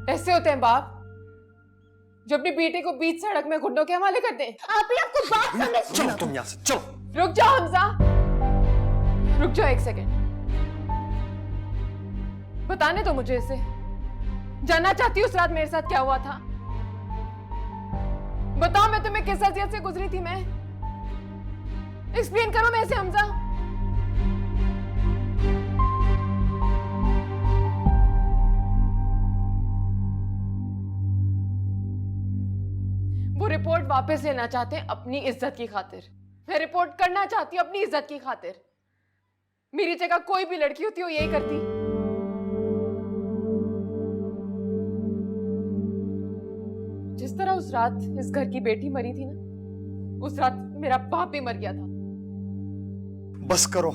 ऐसे होते हैं बाप जो अपनी बेटे को बीच सड़क में घुटनों के हवाले करते हैं। आप ही आपको बात समझ। चलो तुम यहाँ से चलो। रुक जाओ हमजा, रुक जाओ एक सेकेंड। बताने दो मुझे इसे। जानना चाहती हूँ उस रात मेरे साथ क्या हुआ था। बताओ मैं तुम्हें किस अजियत से गुजरी थी। मैं एक्सप्लेन करो मैं इसे हमजा। वो रिपोर्ट वापस लेना चाहते हैं अपनी इज्जत की खातिर। मैं रिपोर्ट करना चाहती हूँ अपनी इज्जत की खातिर। मेरी जगह कोई भी लड़की होती हो यही करती। जिस तरह उस रात इस घर की बेटी मरी थी ना, उस रात मेरा बाप भी मर गया था। बस करो।